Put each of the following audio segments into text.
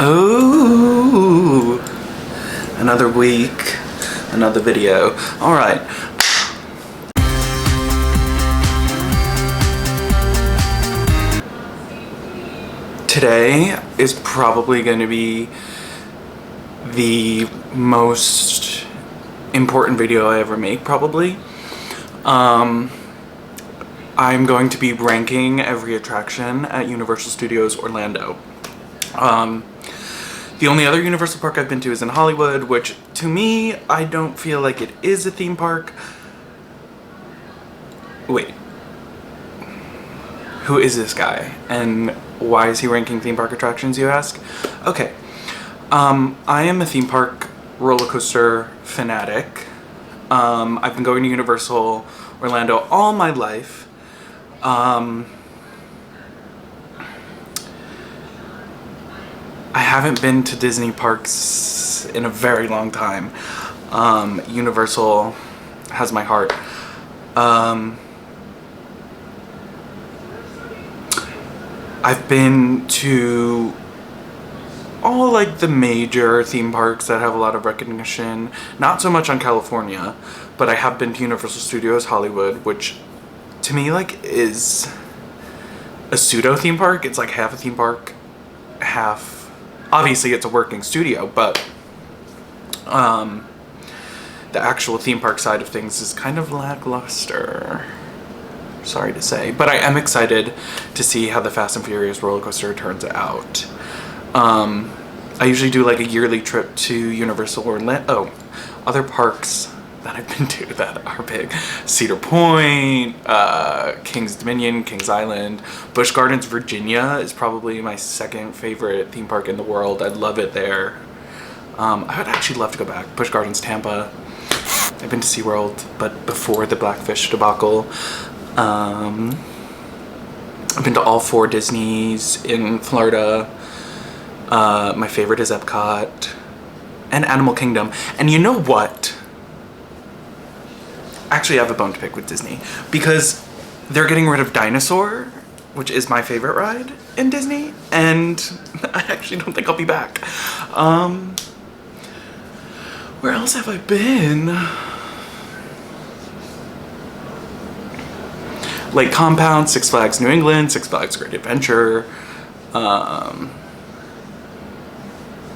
Oh, another week, another video. All right. Today is probably going to be the most important video I ever make, probably. I'm going to be ranking every attraction at Universal Studios Orlando. The only other Universal park I've been to is in Hollywood, which to me, I don't feel like it is a theme park. Wait. Who is this guy? And why is he ranking theme park attractions, you ask? Okay. I am a theme park roller coaster fanatic. I've been going to Universal Orlando all my life. I haven't been to Disney parks in a very long time. Universal has my heart. I've been to all like the major theme parks that have a lot of recognition. Not so much on California, but I have been to Universal Studios Hollywood, which to me like is a pseudo theme park. It's like half a theme park, half, obviously it's a working studio, but the actual theme park side of things is kind of lackluster. Sorry to say, but I am excited to see how the Fast and Furious roller coaster turns out. I usually do like a yearly trip to Universal Orlando. Other parks that I've been to that are big: Cedar Point, King's Dominion, Kings Island. Busch Gardens, Virginia is probably my second favorite theme park in the world. I love it there. I would actually love to go back. Busch Gardens, Tampa. I've been to SeaWorld, but before the Blackfish debacle. I've been to all 4 Disneys in Florida. My favorite is Epcot and Animal Kingdom. And you know what? Actually, I have a bone to pick with Disney because they're getting rid of Dinosaur, which is my favorite ride in Disney, and I actually don't think I'll be back. Where else have I been? Lake Compound, Six Flags New England, Six Flags Great Adventure.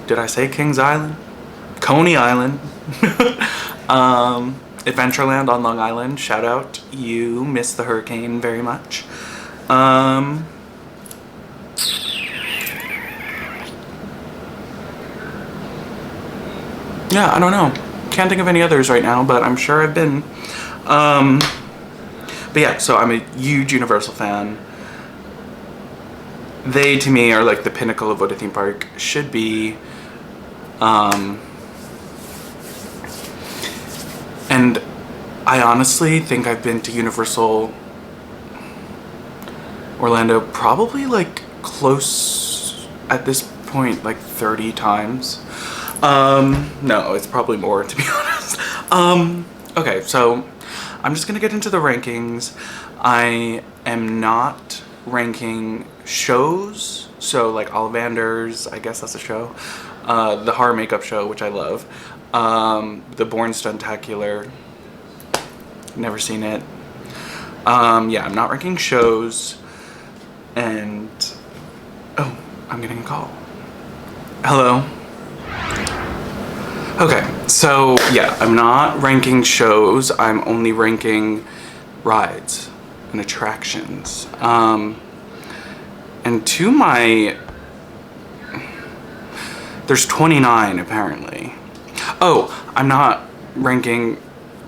Did I say Kings Island? Coney Island. Adventureland on Long Island. Shout out. You missed the hurricane very much. Yeah, I don't know. Can't think of any others right now, but I'm sure I've been. But yeah, so I'm a huge Universal fan. They, to me, are like the pinnacle of what a theme park should be. And I honestly think I've been to Universal Orlando probably like close at this point, like 30 times. No, it's probably more, to be honest. Okay, so I'm just gonna get into the rankings. I am not ranking shows, so like Ollivander's, I guess that's a show. The Horror Makeup Show, which I love. The Born Stuntacular, never seen it. Yeah, I'm not ranking shows. And oh, I'm getting a call. Hello. Okay, so yeah, I'm not ranking shows. I'm only ranking rides and attractions. And to my, there's 29 apparently. Oh, I'm not ranking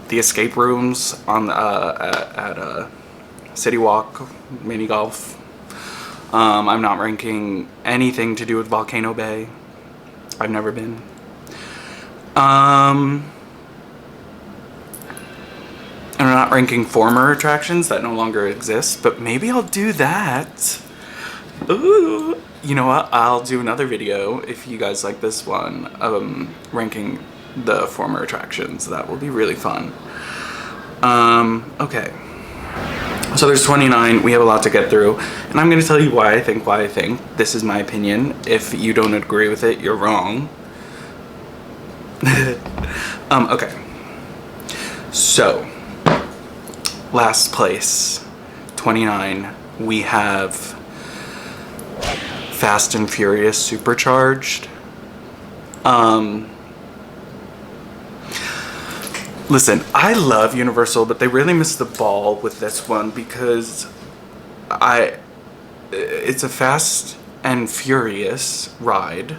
the escape rooms on at City Walk, Mini Golf. I'm not ranking anything to do with Volcano Bay. I've never been. And I'm not ranking former attractions that no longer exist, but maybe I'll do that. Ooh. You know what? I'll do another video if you guys like this one, ranking the former attractions. That will be really fun. Okay. So there's 29. We have a lot to get through, and I'm going to tell you why I think. This is my opinion. If you don't agree with it, you're wrong. Okay. So, last place, 29. We have Fast and Furious Supercharged. Listen, I love Universal, but they really missed the ball with this one because it's a Fast and Furious ride.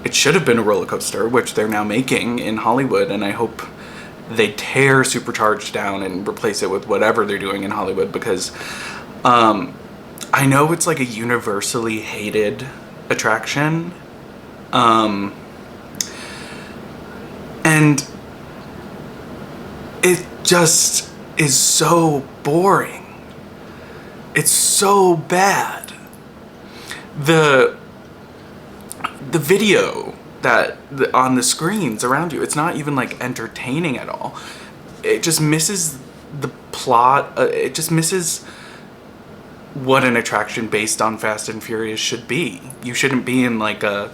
It should have been a roller coaster, which they're now making in Hollywood, and I hope they tear Supercharged down and replace it with whatever they're doing in Hollywood, because I know it's like a universally hated attraction. And it just is so boring. It's so bad. The video on the screens around you, it's not even like entertaining at all. It just misses the plot. It just misses what an attraction based on Fast and Furious should be. You shouldn't be in like a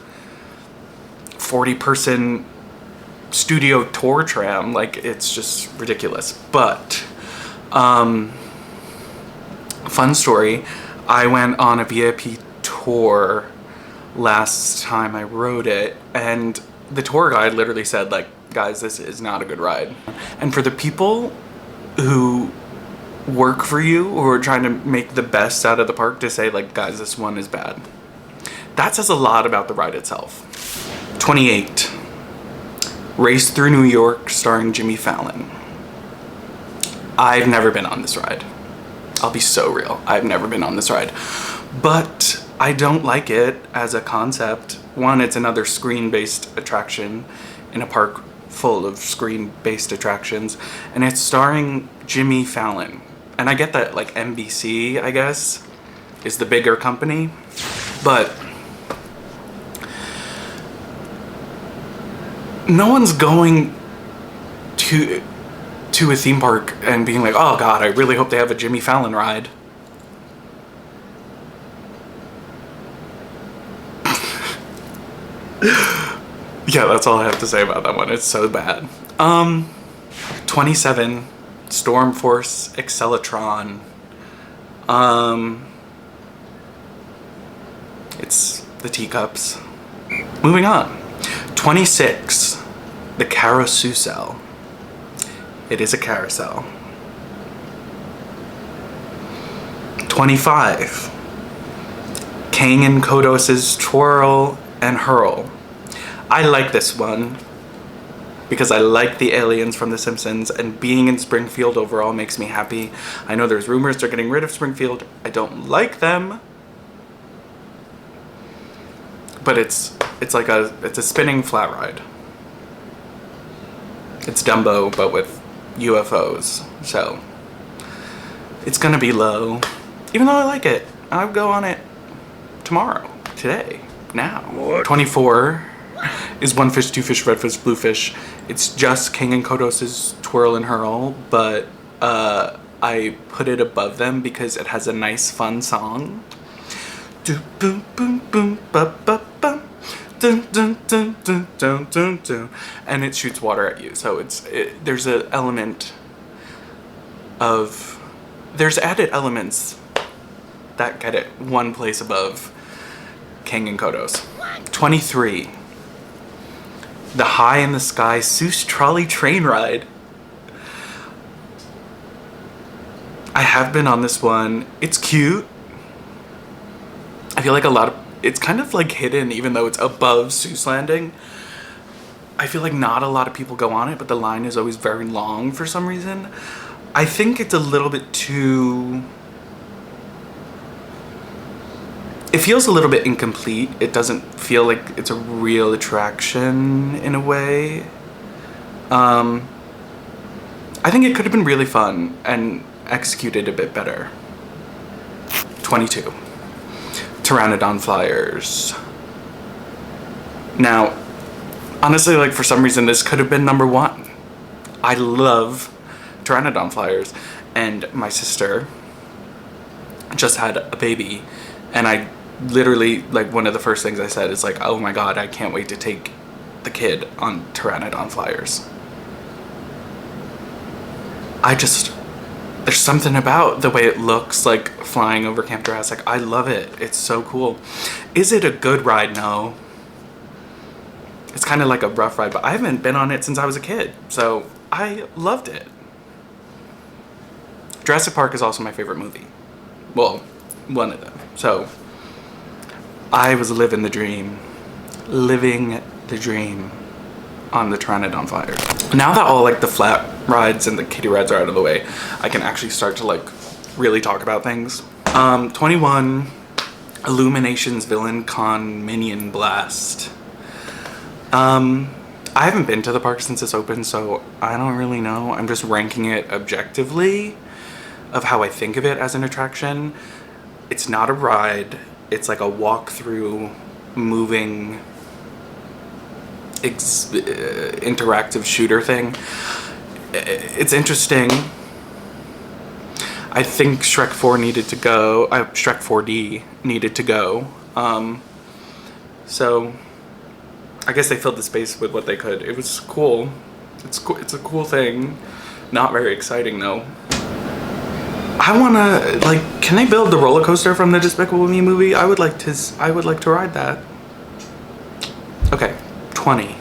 40-person studio tour tram. Like, it's just ridiculous. But fun story, I went on a VIP tour last time I rode it, and the tour guide literally said, like, guys, this is not a good ride. And for the people who work for you or are trying to make the best out of the park to say, like, guys, this one is bad, that says a lot about the ride itself. 28. Race Through New York starring Jimmy Fallon. I've never been on this ride. I'll be so real. I've never been on this ride. But I don't like it as a concept. One, it's another screen-based attraction in a park full of screen-based attractions. And it's starring Jimmy Fallon. And I get that, like, NBC, I guess, is the bigger company. But no one's going to a theme park and being like, oh god, I really hope they have a Jimmy Fallon ride. Yeah, that's all I have to say about that one. It's so bad. 27. Storm Force Accelatron. It's the teacups. Moving on. 26. The Carousel. It is a carousel. 25. Kang and Kodos's Twirl and Hurl. I like this one because I like the aliens from The Simpsons, and being in Springfield overall makes me happy. I know there's rumors they're getting rid of Springfield. I don't like them. But it's a spinning flat ride. It's Dumbo, but with UFOs. So it's gonna be low. Even though I like it. I'll go on it tomorrow. Today. Now. What? 24 is One Fish, Two Fish, Red Fish, Blue Fish. It's just King and Kodos's Twirl and Hurl, but I put it above them because it has a nice fun song. Do boom boom boom ba ba bum. Dun, dun, dun, dun, dun, dun, dun. And it shoots water at you, so there's an element of, there's added elements that get it one place above King and Kodos. 23. The High in the Sky Seuss Trolley Train Ride. I have been on this one. It's cute. I feel like it's kind of like hidden, even though it's above Seuss Landing. I feel like not a lot of people go on it, but the line is always very long for some reason. I think it's a little bit too... It feels a little bit incomplete. It doesn't feel like it's a real attraction in a way. I think it could have been really fun and executed a bit better. 22. Pteranodon Flyers. Now, honestly, for some reason, this could have been number 1. I love Pteranodon Flyers. and my sister just had a baby, and I literally, like, one of the first things I said is like, oh my god, I can't wait to take the kid on Pteranodon Flyers. There's something about the way it looks, like, flying over Camp Jurassic. I love it. It's so cool. Is it a good ride? No. It's kind of like a rough ride, but I haven't been on it since I was a kid, so I loved it. Jurassic Park is also my favorite movie. Well, one of them. So I was living the dream on the Pteranodon Flyers. Now that all, like, the flat rides and the kiddie rides are out of the way, I can actually start to, like, really talk about things. 21, Illumination's Villain Con Minion Blast. I haven't been to the park since it's open, so I don't really know. I'm just ranking it objectively of how I think of it as an attraction. It's not a ride. It's like a walk-through, moving, interactive shooter thing. It's interesting. I think Shrek 4 needed to go. Shrek 4D needed to go. So I guess they filled the space with what they could. It was cool. It's cool. It's a cool thing. Not very exciting though. I wanna, like, can they build the roller coaster from the Despicable Me movie? I would like to ride that. Okay, 20.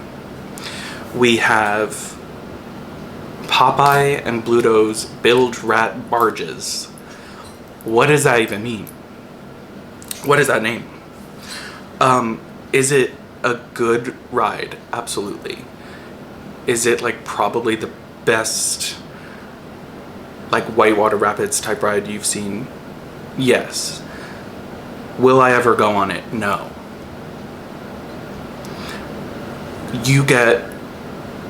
We have Popeye and Bluto's Bilge Rat Barges. What does that even mean? What is that name? Is it a good ride? Absolutely. Is it, like, probably the best, like, Whitewater Rapids type ride you've seen? Yes. Will I ever go on it? No. You get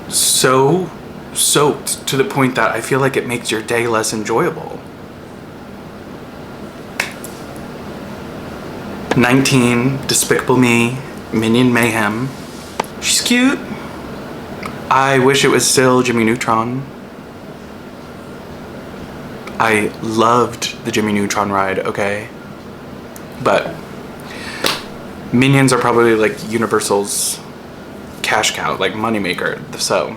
so soaked to the point that I feel like it makes your day less enjoyable. 19, Despicable Me, Minion Mayhem. She's cute. I wish it was still Jimmy Neutron. I loved the Jimmy Neutron ride, okay? But Minions are probably, like, Universal's cash cow, like, moneymaker, so.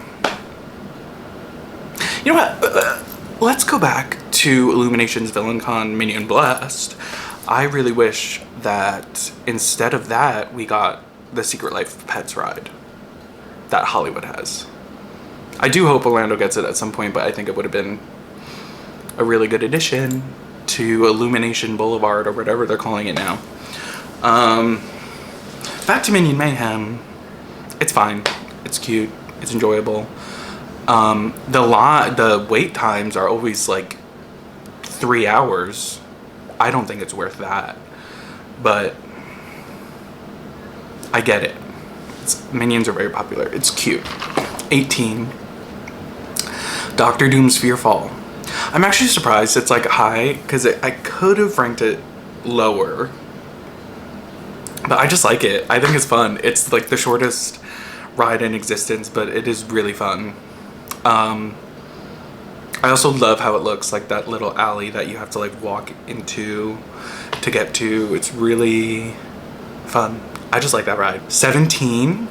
You know what? Let's go back to Illumination's Villain Con Minion Blast. I really wish that instead of that, we got the Secret Life of Pets ride that Hollywood has. I do hope Orlando gets it at some point, but I think it would have been a really good addition to Illumination Boulevard or whatever they're calling it now. Back to Minion Mayhem. It's fine. It's cute. It's enjoyable. The wait times are always like 3 hours. I don't think it's worth that, but I get it. Minions are very popular. It's cute. 18. Dr. Doom's Fearfall. I'm actually surprised it's like high because I could have ranked it lower, but I just like it. I think it's fun. It's like the shortest ride in existence, but it is really fun. I also love how it looks, like that little alley that you have to, like, walk into to get to. It's really fun. I just like that ride. 17,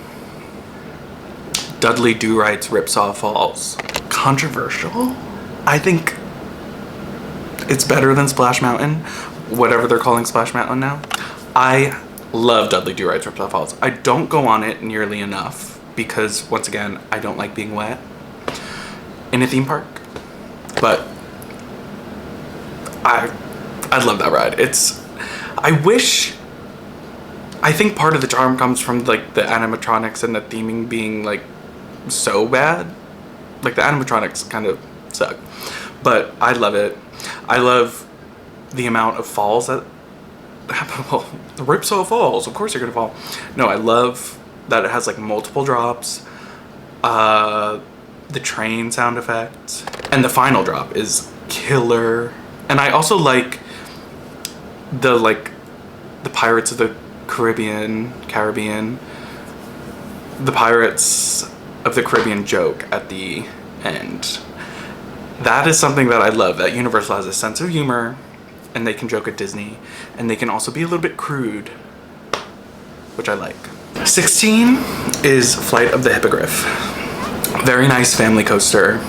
Dudley Do-Right's Ripsaw Falls. Controversial? I think it's better than Splash Mountain, whatever they're calling Splash Mountain now. I love Dudley Do-Right's Ripsaw Falls. I don't go on it nearly enough because, once again, I don't like being wet in a theme park. But I love that ride. I think part of the charm comes from, like, the animatronics and the theming being, like, so bad. Like, the animatronics kind of suck. But I love it. I love the amount of falls that happen. Well, the Ripsaw Falls, of course you're gonna fall. No, I love that it has, like, multiple drops. The train sound effects. And the final drop is killer. And I also like the Pirates of the Caribbean, the Pirates of the Caribbean joke at the end. That is something that I love, that Universal has a sense of humor, and they can joke at Disney, and they can also be a little bit crude, which I like. 16 is Flight of the Hippogriff. Very nice family coaster.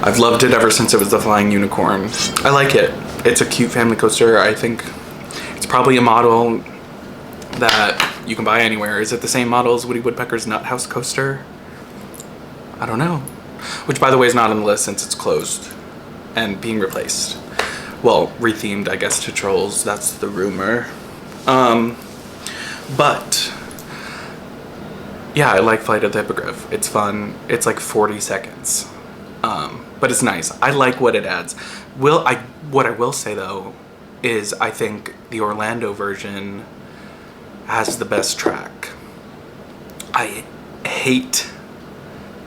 I've loved it ever since it was the Flying Unicorn. I like it. It's a cute family coaster. I think it's probably a model that you can buy anywhere. Is it the same model as Woody Woodpecker's Nut House coaster? I don't know. Which, by the way, is not on the list since it's closed and being replaced. Well, rethemed, I guess, to Trolls. That's the rumor. But yeah, I like Flight of the Hippogriff. It's fun. It's like 40 seconds. But it's nice. I like what it adds. What I will say though is I think the Orlando version has the best track. I hate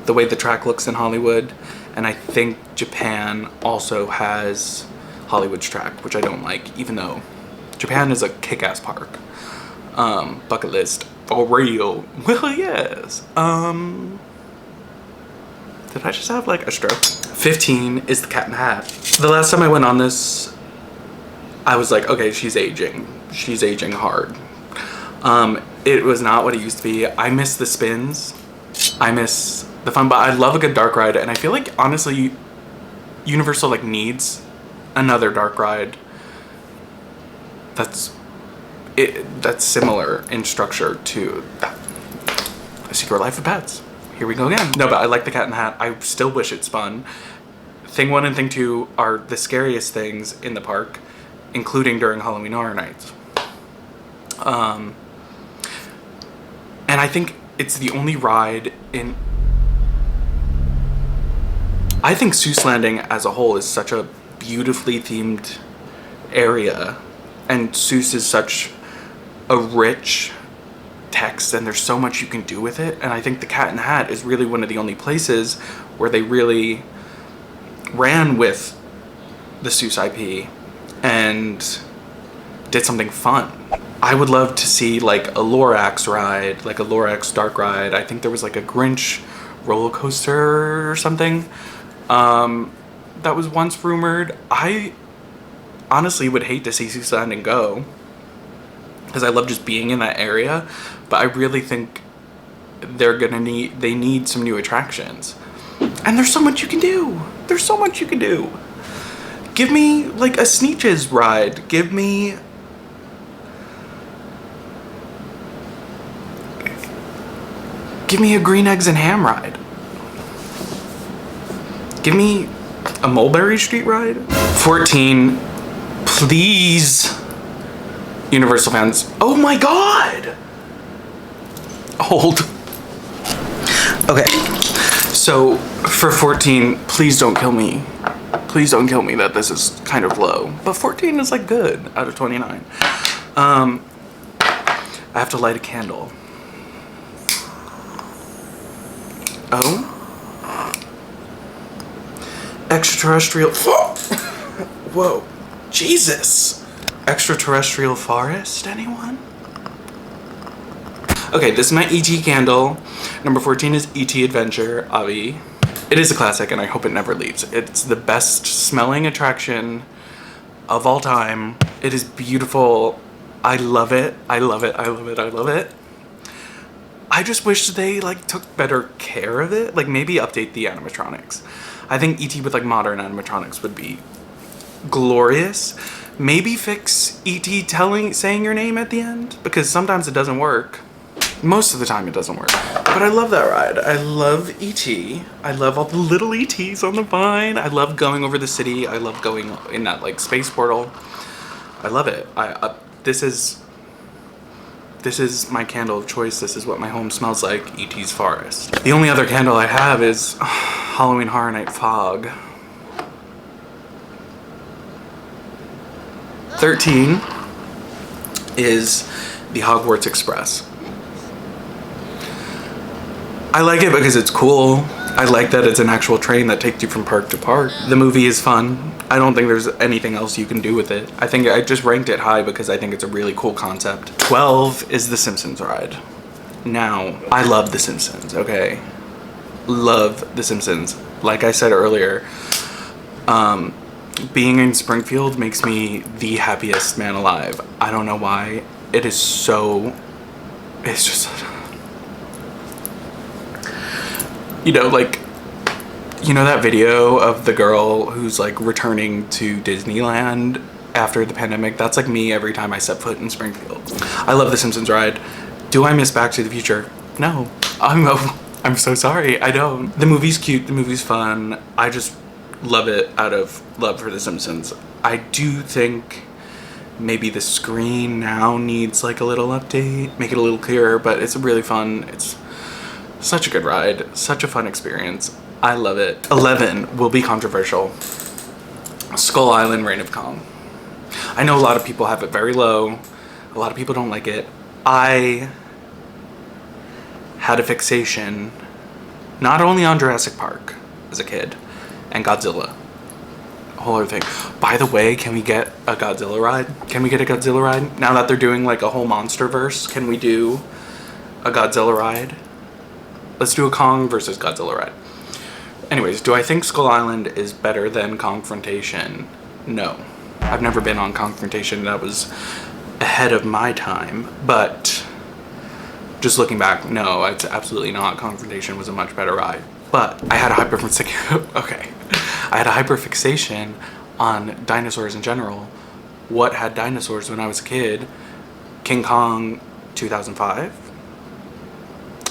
the way the track looks in Hollywood, and I think Japan also has Hollywood's track, which I don't like, even though Japan is a kick-ass park. Bucket list for real. Well, yes. Did I just have like a stroke? 15 is the Cat in the Hat. The last time I went on this, I was like, okay, she's aging. She's aging hard. It was not what it used to be. I miss the spins. I miss the fun, but I love a good dark ride, and I feel like honestly Universal like needs another dark ride that's similar in structure to A Secret Life of Pets. Here we go again. No, but I like the Cat in the Hat. I still wish it spun. Thing 1 and Thing 2 are the scariest things in the park, including during Halloween Horror Nights. And I think it's the only ride in... I think Seuss Landing as a whole is such a beautifully themed area, and Seuss is such a rich text, and there's so much you can do with it, and I think the Cat in the Hat is really one of the only places where they really ran with the Seuss IP and did something fun. I would love to see like a Lorax ride, like a Lorax dark ride. I think there was like a Grinch roller coaster or something that was once rumored. I honestly would hate to see Seuss Landing go, because I love just being in that area, but I really think they need some new attractions. And there's so much you can do. There's so much you can do. Give me like a Sneetches ride. Give me a green eggs and ham ride. Give me a Mulberry Street ride. 14, please, Universal fans. Oh my God! Hold. Okay, so for 14, please don't kill me. Please don't kill me that this is kind of low. But 14 is like good out of 29. I have to light a candle. Oh? Extraterrestrial. Whoa. Jesus. Extraterrestrial forest, anyone? Okay, this is my E.T. candle. Number 14 is E.T. Adventure, Avi. It is a classic, and I hope it never leaves. It's the best smelling attraction of all time. It is beautiful. I love it. I love it. I love it. I love it. I just wish they like took better care of it. Like maybe update the animatronics. I think E.T. with like modern animatronics would be glorious. Maybe fix E.T. saying your name at the end, because sometimes it doesn't work. Most of the time it doesn't work. But I love that ride. I love E.T. I love all the little E.T.s on the vine. I love going over the city. I love going in that like space portal. I love it. This is my candle of choice. This is what my home smells like, E.T.'s Forest. The only other candle I have is Halloween Horror Night Fog. 13 is the Hogwarts Express. I like it because it's cool. I like that it's an actual train that takes you from park to park. The movie is fun. I don't think there's anything else you can do with it. I think I just ranked it high because I think it's a really cool concept. 12 is the Simpsons ride. Now, I love the Simpsons, okay? Love the Simpsons. Like I said earlier, being in Springfield makes me the happiest man alive. I don't know why. It is so... It's just... You know, like... You know that video of the girl who's like returning to Disneyland after the pandemic? That's like me every time I step foot in Springfield. I love the Simpsons ride. Do I miss Back to the Future? No. I'm so sorry. I don't. The movie's cute. The movie's fun. I just love it out of love for the Simpsons. I do think maybe the screen now needs like a little update, make it a little clearer, but it's really fun. It's such a good ride. Such a fun experience. I love it. 11 will be controversial. Skull Island Reign of Kong. I know a lot of people have it very low. A lot of people don't like it. I had a fixation not only on Jurassic Park as a kid and Godzilla. A whole other thing. By the way, can we get a Godzilla ride? Can we get a Godzilla ride? Now that they're doing like a whole MonsterVerse, can we do a Godzilla ride? Let's do a Kong versus Godzilla ride. Anyways, do I think Skull Island is better than Kongfrontation? No. I've never been on Kongfrontation. That was ahead of my time. But just looking back, no, it's absolutely not. Kongfrontation was a much better ride. But I had a hyperfixation. Okay. I had a hyperfixation on dinosaurs in general. What had dinosaurs when I was a kid? King Kong 2005.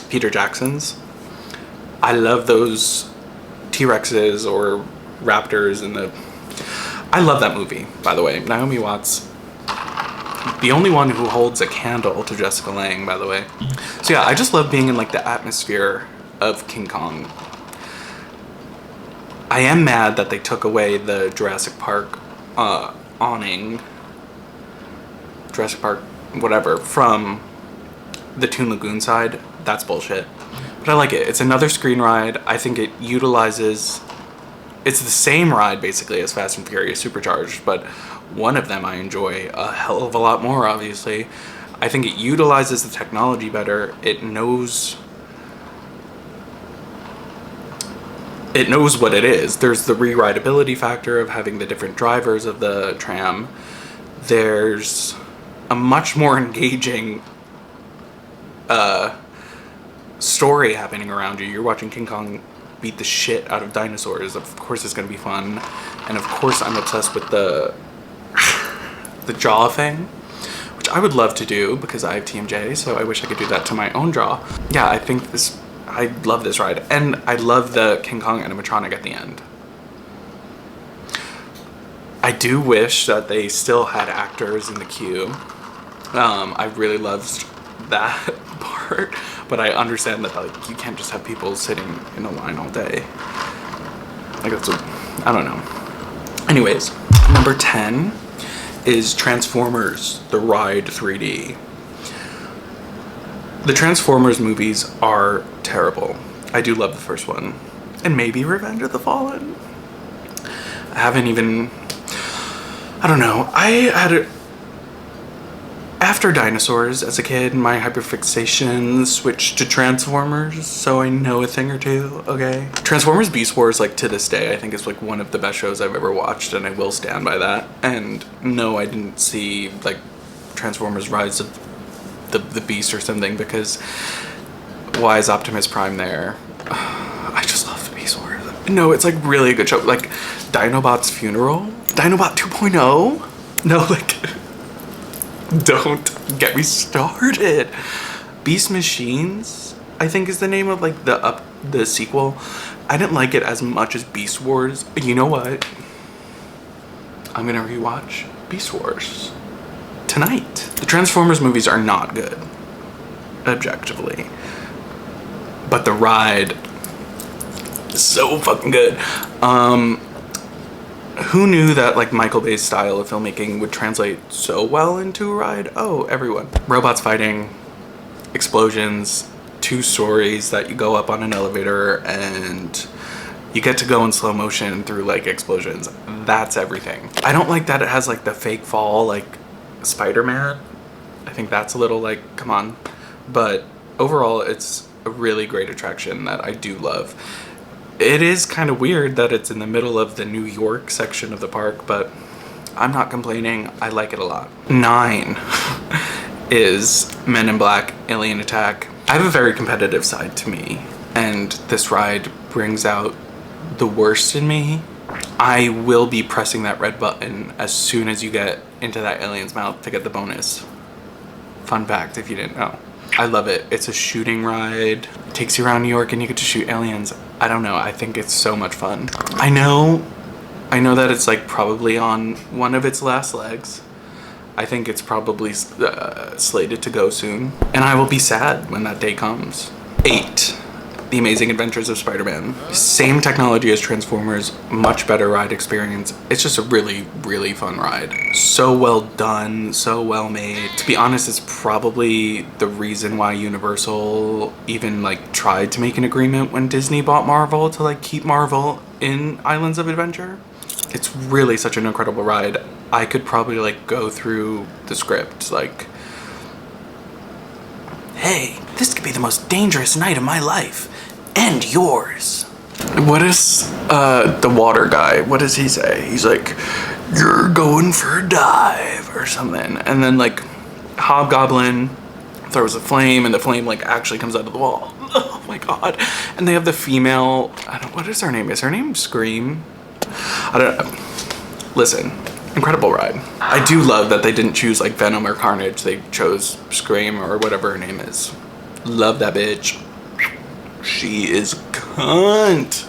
Peter Jackson's. I love those T-Rexes or raptors in the... I love that movie, by the way. Naomi Watts, the only one who holds a candle to Jessica Lange, by the way. So yeah, I just love being in like the atmosphere of King Kong. I am mad that they took away the Jurassic Park awning, Jurassic Park whatever, from the Toon Lagoon side. That's bullshit. But I like it. It's another screen ride. I think it utilizes... It's the same ride, basically, as Fast and Furious Supercharged, but one of them I enjoy a hell of a lot more, obviously. I think it utilizes the technology better. It knows what it is. There's the re-rideability factor of having the different drivers of the tram. There's a much more engaging... story happening around you. You're watching King Kong beat the shit out of dinosaurs. Of course it's gonna be fun. And of course I'm obsessed with the jaw thing, which I would love to do because I have TMJ, so I wish I could do that to my own jaw. Yeah, I love this ride. And I love the King Kong animatronic at the end. I do wish that they still had actors in the queue. I really loved that part, but I understand that like you can't just have people sitting in a line all day. Like that's I don't know. Anyways, number 10 is Transformers: The Ride 3D. The Transformers movies are terrible. I do love the first one, and maybe Revenge of the Fallen. I haven't even... I don't know. After dinosaurs, as a kid, my hyperfixation switched to Transformers, so I know a thing or two, okay? Transformers Beast Wars, like, to this day, I think is, like, one of the best shows I've ever watched, and I will stand by that. And no, I didn't see, like, Transformers Rise of the Beast or something, because why is Optimus Prime there? I just love the Beast Wars. No, it's, like, really a good show. Like, Dinobot's Funeral? Dinobot 2.0? No, like... Don't get me started. Beast Machines, I think is the name of like the sequel. I didn't like it as much as Beast Wars. You know what? I'm gonna rewatch Beast Wars tonight. The Transformers movies are not good, objectively, but the ride is so fucking good. Who knew that like Michael Bay's style of filmmaking would translate so well into a ride? Oh, everyone. Robots fighting, explosions, two stories that you go up on an elevator and you get to go in slow motion through like explosions. That's everything. I don't like that it has like the fake fall like Spider-Man. I think that's a little like, come on. But overall, it's a really great attraction that I do love. It is kind of weird that it's in the middle of the New York section of the park, but I'm not complaining. I like it a lot. 9 is Men in Black Alien Attack. I have a very competitive side to me, and this ride brings out the worst in me. I will be pressing that red button as soon as you get into that alien's mouth to get the bonus. Fun fact if you didn't know. I love it. It's a shooting ride. It takes you around New York and you get to shoot aliens. I don't know. I think it's so much fun. I know that it's like probably on one of its last legs. I think it's probably slated to go soon. And I will be sad when that day comes. 8. The Amazing Adventures of Spider-Man. Same technology as Transformers, much better ride experience. It's just a really, really fun ride. So well done, so well made. To be honest, it's probably the reason why Universal even like tried to make an agreement when Disney bought Marvel to like keep Marvel in Islands of Adventure. It's really such an incredible ride. I could probably like go through the script like, hey, this could be the most dangerous night of my life. And yours. What is the water guy? What does he say? He's like, you're going for a dive or something. And then like Hobgoblin throws a flame and the flame like actually comes out of the wall. Oh my god. And they have the female, what is her name? Is her name Scream? I don't know. Listen, incredible ride. I do love that they didn't choose like Venom or Carnage. They chose Scream or whatever her name is. Love that bitch. She is cunt.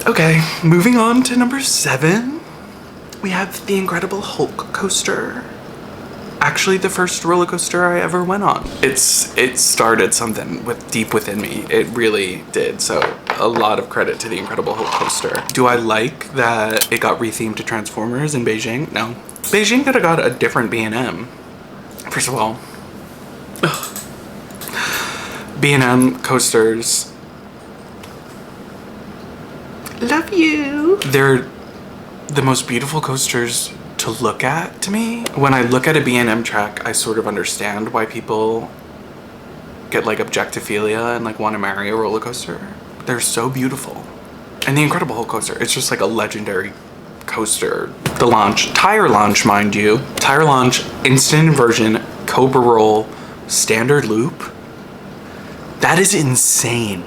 Okay, moving on to number 7. We have the Incredible Hulk coaster. Actually, the first roller coaster I ever went on. It started something deep within me. It really did. So a lot of credit to the Incredible Hulk coaster. Do I like that it got rethemed to Transformers in Beijing? No. Beijing could have got a different B&M. First of all, B&M coasters, love you. They're the most beautiful coasters to look at to me. When I look at a B&M track, I sort of understand why people get like objectophilia and like want to marry a roller coaster. They're so beautiful. And the Incredible Hulk coaster, it's just like a legendary coaster. The launch, tire launch, mind you. Tire launch, instant inversion, Cobra roll, standard loop. That is insane.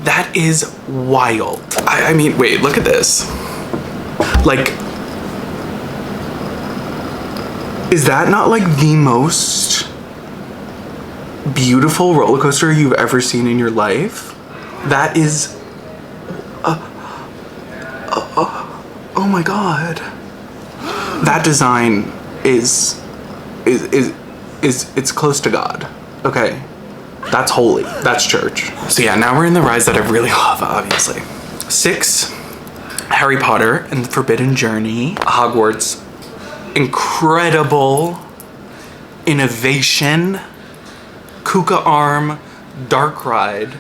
That is wild. I mean, wait, look at this. Like, is that not like the most beautiful roller coaster you've ever seen in your life? That is, oh my god. That design is it's close to God. Okay. That's holy. That's church. So yeah, now we're in the rides that I really love, obviously. 6, Harry Potter and the Forbidden Journey. Hogwarts. Incredible innovation. Kuka Arm. Dark ride.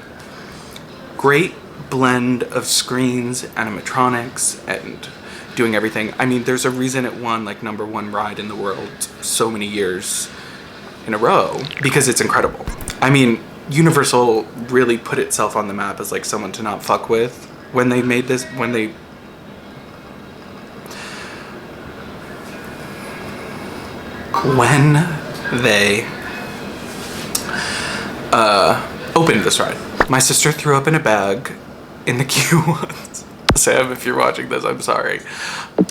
Great blend of screens, animatronics, and doing everything. I mean, there's a reason it won like #1 ride in the world so many years in a row because it's incredible. I mean, Universal really put itself on the map as like someone to not fuck with when they made this, when they opened this ride. My sister threw up in a bag in the queue once. Sam, if you're watching this, I'm sorry.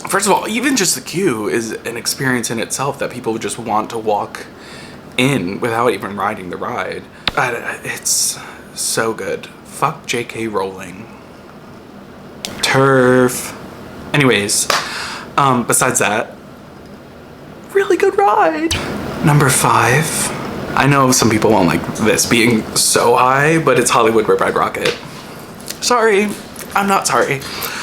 First of all, even just the queue is an experience in itself that people just want to walk in without even riding the ride. It's so good. Fuck J.K. Rowling. Turf. Anyways, besides that, really good ride. Number 5. I know some people won't like this being so high, but it's Hollywood Riptide Rocket. Sorry, I'm not sorry.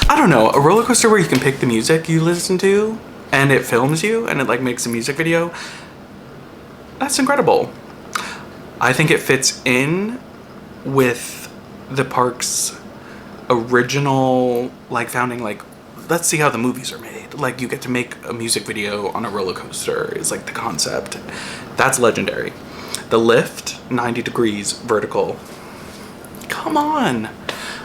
I don't know, a roller coaster where you can pick the music you listen to and it films you and it like makes a music video. That's incredible. I think it fits in with the park's original like founding, like, let's see how the movies are made. Like, you get to make a music video on a roller coaster is like the concept. That's legendary. The lift, 90 degrees vertical. Come on.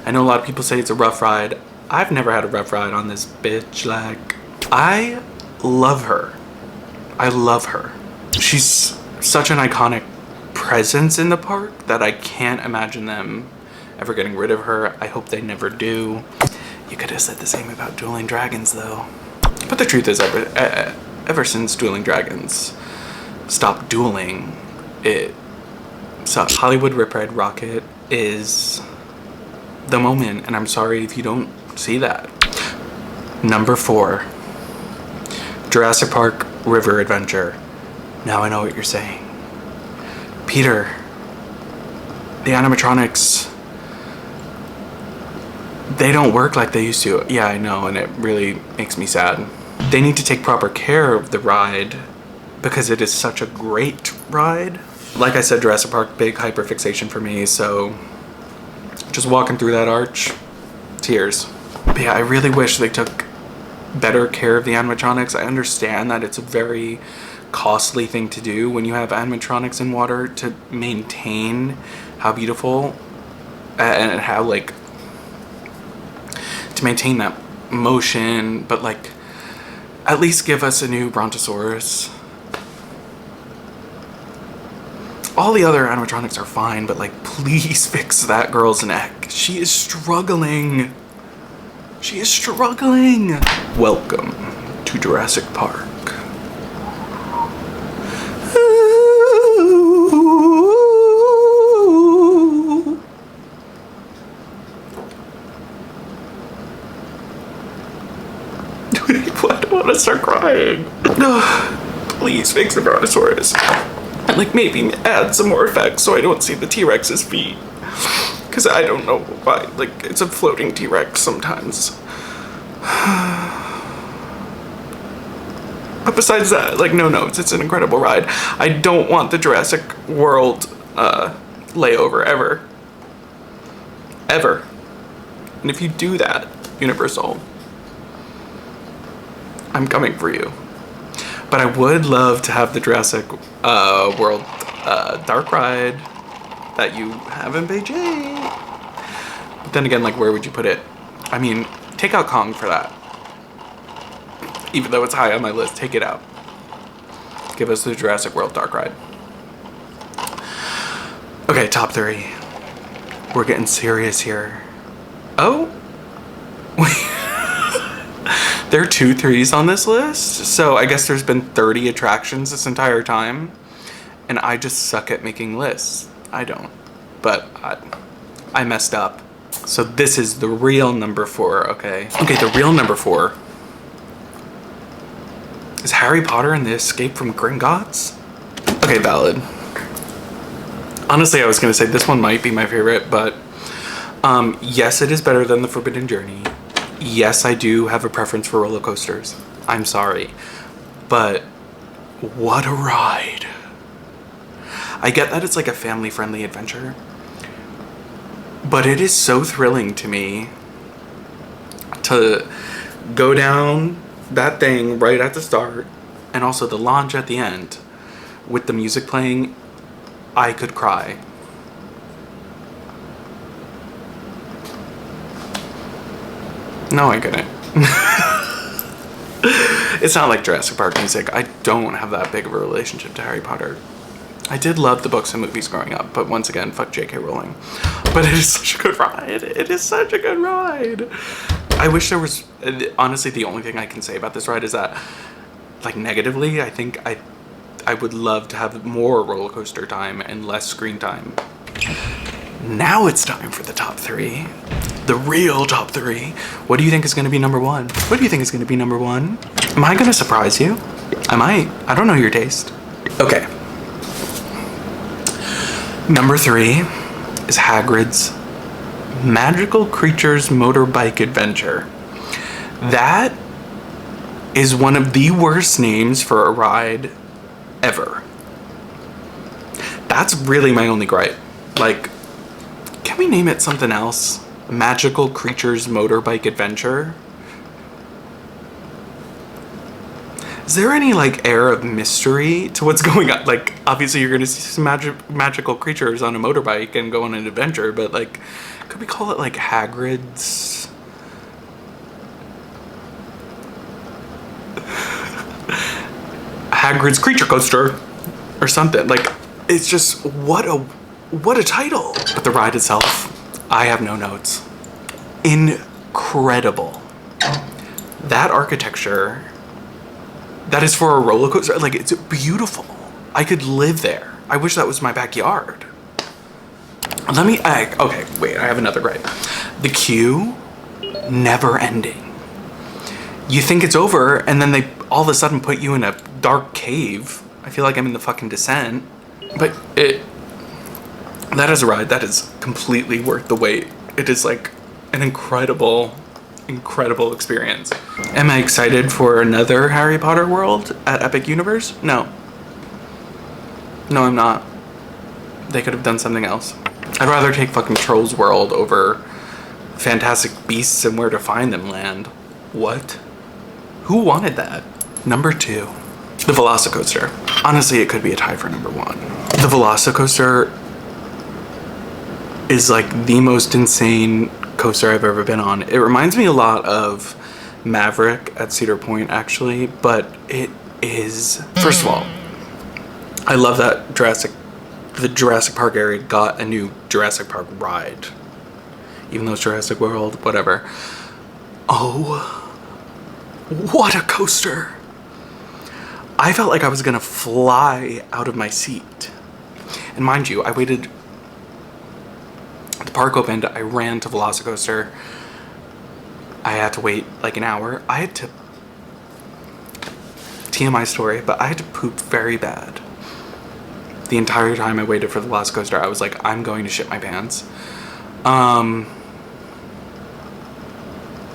I know a lot of people say it's a rough ride. I've never had a rough ride on this bitch. Like, I love her. I love her. She's such an iconic presence in the park that I can't imagine them ever getting rid of her. I hope they never do. You could have said the same about Dueling Dragons though. But the truth is, ever since Dueling Dragons stopped dueling, it sucks. Hollywood Rip Ride Rocket is the moment, and I'm sorry if you don't see that. Number 4, Jurassic Park River Adventure. Now I know what you're saying. Peter, the animatronics, they don't work like they used to. Yeah, I know, and it really makes me sad. They need to take proper care of the ride because it is such a great ride. Like I said, Jurassic Park, big hyperfixation for me, so just walking through that arch, tears. But yeah, I really wish they took better care of the animatronics. I understand that it's a very costly thing to do when you have animatronics in water to maintain how beautiful and how, like, to maintain that motion, but like at least give us a new Brontosaurus. All the other animatronics are fine, but like, please fix that girl's neck. She is struggling. She is struggling. Welcome to Jurassic Park. I don't want to start crying. Please fix the Brontosaurus. And like maybe add some more effects so I don't see the T-Rex's feet. Because I don't know why, like, it's a floating T-Rex sometimes. But besides that, like, no notes. It's an incredible ride. I don't want the Jurassic World layover ever. Ever. And if you do that, Universal, I'm coming for you. But I would love to have the Jurassic World dark ride that you have in Beijing. But then again, like, where would you put it? I mean, take out Kong for that. Even though it's high on my list, take it out. Give us the Jurassic World dark ride. Okay, top 3. We're getting serious here. Oh? There are 2 3s on this list, so I guess there's been 30 attractions this entire time, and I just suck at making lists. I don't, but I messed up. So this is the real number 4, okay? Okay, the real number 4 is Harry Potter and the Escape from Gringotts. Okay, valid. Honestly, I was gonna say this one might be my favorite, but yes, it is better than the Forbidden Journey. Yes, I do have a preference for roller coasters. I'm sorry. But what a ride. I get that it's like a family-friendly adventure, but it is so thrilling to me to go down that thing right at the start and also the launch at the end with the music playing. I could cry. No, I couldn't. It's not like Jurassic Park music. I don't have that big of a relationship to Harry Potter. I did love the books and movies growing up, but once again, fuck J.K. Rowling. But it is such a good ride. It is such a good ride. I wish there was, honestly, the only thing I can say about this ride is that, like, negatively, I think I would love to have more roller coaster time and less screen time. Now it's time for the top 3. The real top 3. What do you think is going to be number 1? What do you think is going to be number 1? Am I going to surprise you? I might. I don't know your taste. Okay. Number 3 is Hagrid's Magical Creatures Motorbike Adventure. That is one of the worst names for a ride ever. That's really my only gripe. Like, can we name it something else? Magical Creatures Motorbike Adventure? Is there any like air of mystery to what's going on? Like, obviously you're gonna see some magical creatures on a motorbike and go on an adventure, but like, could we call it like Hagrid's Creature Coaster or something? Like, it's just what a title. But the ride itself, I have no notes. Incredible. That architecture, that is for a roller coaster. Like, it's beautiful. I could live there. I wish that was my backyard. Okay, wait, I have another gripe. The queue, never ending. You think it's over, and then they all of a sudden put you in a dark cave. I feel like I'm in the fucking Descent. But that is a ride that is completely worth the wait. It is like an incredible experience. Am I excited for another Harry Potter world at Epic Universe? No. No, I'm not. They could have done something else. I'd rather take fucking Trolls World over Fantastic Beasts and Where to Find Them Land. What? Who wanted that? Number 2, the Velocicoaster. Honestly, it could be a tie for number 1. The Velocicoaster is like the most insane coaster I've ever been on. It reminds me a lot of Maverick at Cedar Point, actually, but it is, first of all, I love that the Jurassic Park area got a new Jurassic Park ride, even though it's Jurassic World, whatever. Oh, what a coaster. I felt like I was gonna fly out of my seat. And mind you, I waited, the park opened, I ran to Velocicoaster. I had to wait like an hour. I had to, TMI story, but I had to poop very bad. The entire time I waited for the Velocicoaster, I was like, I'm going to shit my pants. By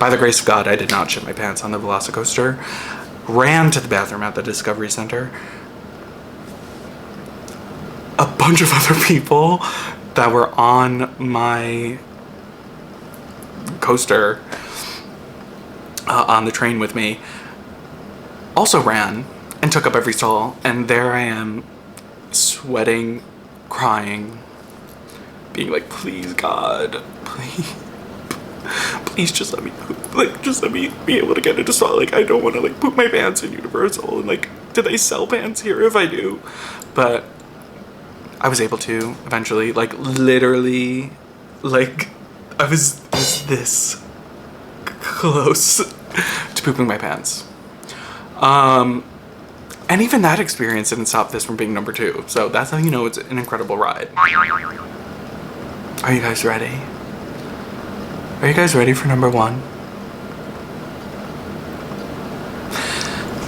the grace of God, I did not shit my pants on the Velocicoaster. Ran to the bathroom at the Discovery Center. A bunch of other people that were on my coaster on the train with me also ran and took up every stall, and there I am sweating, crying, being like, please God, please just let me poop. Like, just let me be able to get into stall. Like, I don't want to like poop my pants in Universal, and like, do they sell pants here if I do? But I was able to eventually, like, literally, like, I was this close to pooping my pants. And even that experience didn't stop this from being number 2. So that's how you know it's an incredible ride. Are you guys ready? Are you guys ready for number 1?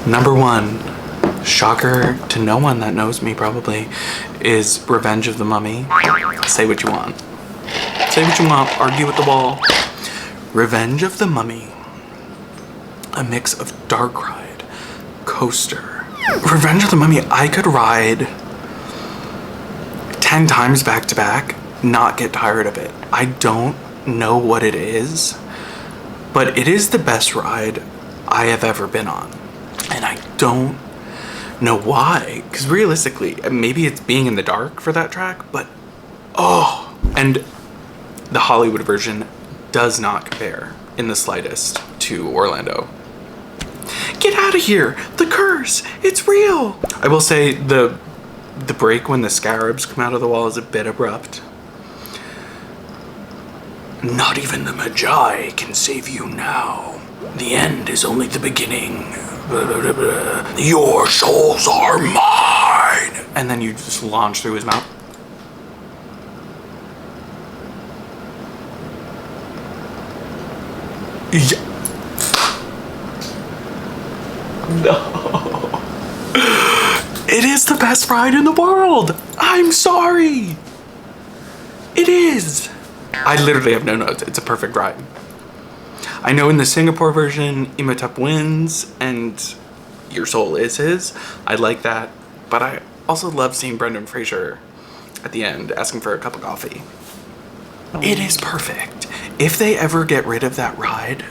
Number 1, shocker to no one that knows me probably, is Revenge of the Mummy. Say what you want. Say what you want, argue with the wall. Revenge of the Mummy. A mix of dark ride, coaster. Revenge of the Mummy, I could ride 10 times back to back, not get tired of it. I don't know what it is, but it is the best ride I have ever been on. And I don't know why, because realistically, maybe it's being in the dark for that track, but oh, and the Hollywood version does not compare in the slightest to Orlando. Get out of here! The curse! It's real! I will say the break when the scarabs come out of the wall is a bit abrupt. Not even the Magi can save you now. The end is only the beginning. Your souls are mine! And then you just launch through his mouth. Yeah. No. It is the best ride in the world! I'm sorry! It is! I literally have no notes. It's a perfect ride. I know in the Singapore version, Imhotep wins and your soul is his. I like that. But I also love seeing Brendan Fraser at the end asking for a cup of coffee. It is perfect. If they ever get rid of that ride,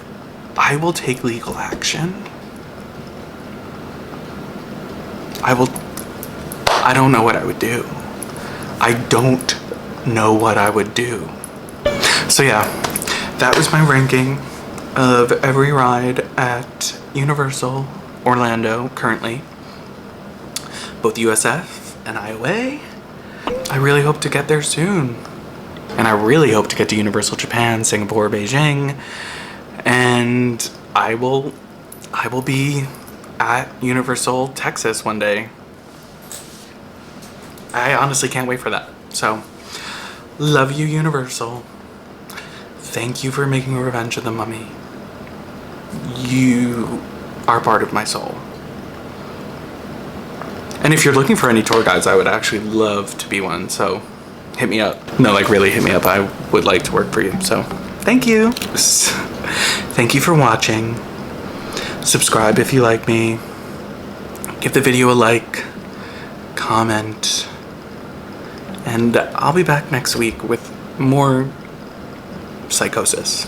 I will take legal action. I don't know what I would do. I don't know what I would do. So yeah, that was my ranking of every ride at Universal Orlando currently, both USF and IOA. I really hope to get there soon. And I really hope to get to Universal Japan, Singapore, Beijing, and I will be at Universal Texas one day. I honestly can't wait for that. So, love you, Universal. Thank you for making Revenge of the Mummy. You are part of my soul. And if you're looking for any tour guides, I would actually love to be one, so hit me up. No, like really hit me up. I would like to work for you, so thank you. Thank you for watching. Subscribe if you like me. Give the video a like, comment, and I'll be back next week with more psychosis.